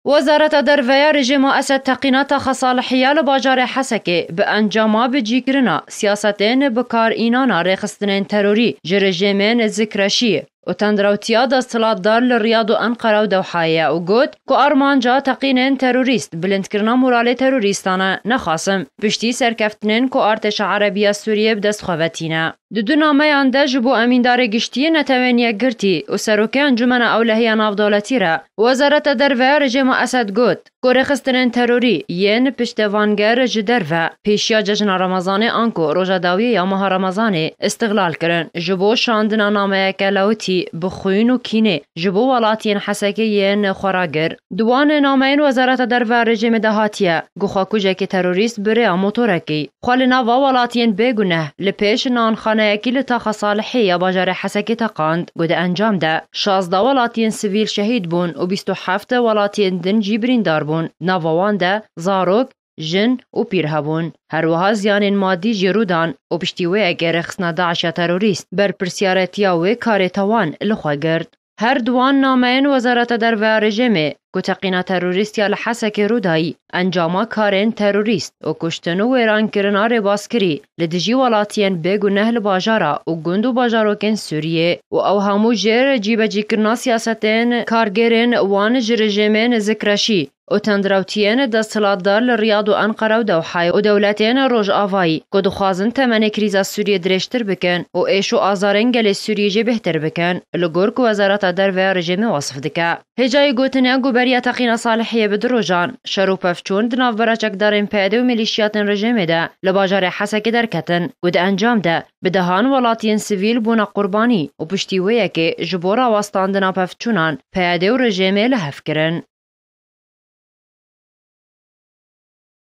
وزارة درفيا رژیم اسد تقینات خصالحیه لباجار حسکه به انجاما بجیگرنا سیاستین بکار اینانا ریخستنین تروری جرژیمین ذکرشی و تندروتیا دستلاتدار لرياض و انقره و دوحایه و گوت که ارمانجا تقینین تروریست بلندکرنا مورال تروریستانه نخاسم پشتی سرکفتنین که ارتش عربیه سوریه بدست خواتینه. دو نامه انده جبو امیندار گشتی نتوانیه گرتی و سروکه انجمن اولهی نافدولتی را وزارت درفه رژیم اسد گوت که ریخستنین تروری ین پشتوانگر جدرفه پیشیا جشن رمضان آنکو روژا داوی یا ماه رمضان استغلال کرن جبو شاندن نامه کلاوتی بخوین و کینه جبو ولاتین حسکی ین خوراگر دوان نامه وزارت درفه رژیم دهاتیه گوخا کجک تروریست بره موتورکی خالنا و ولاتین بگونه لپیش نانخانه اکیل تا خصالحی باجار حسکی تقاند گود انجام ده 16 ولاتین سیویل شهید بون و 27 ولاتین دن جیبرین دار بون ناوان ده زاروک جن و پیر هبون هر وها زیان مادی جرودان و پشتیوه اگر خسنا داعش تروریست بر پرسیارتیا و کار توان لخوا گرد هر دوان نامین وزارت درفه رژیمه که تقینا تروریست یا لحسک رودایی انجاما کارین تروریست و کشتن و ویران کرنا رباسکری لدجی ولاتین بگو نهل باجارا و گندو باجاروکن سوریه و او همو جر جیبه جی کرنا سیاستین کارگرین وان جرژیمین ذکرشی و تندروتین دستلاتدار لرياض و انقره و دوحای و دولتین روژ آوایی که دخوازن تمن کریزا سوریه درشتر بکن و ایشو آزارن گل سوریه جه بهتر بکن لگور که وزارت درفه رژیم وصف دکه هجای گوتنه گوبریا تقینا صالحیه بدروجان شروع پفچون دناف براچک دارین پیاده و ملیشیاتن رژیم ده لباجار حسکی درکتن گود انجام ده بدهان ولاتین سیویل بونا قربانی و پشتیوه که جبورا واستان دنا پفچونان پیاده و رژیم لحف کرن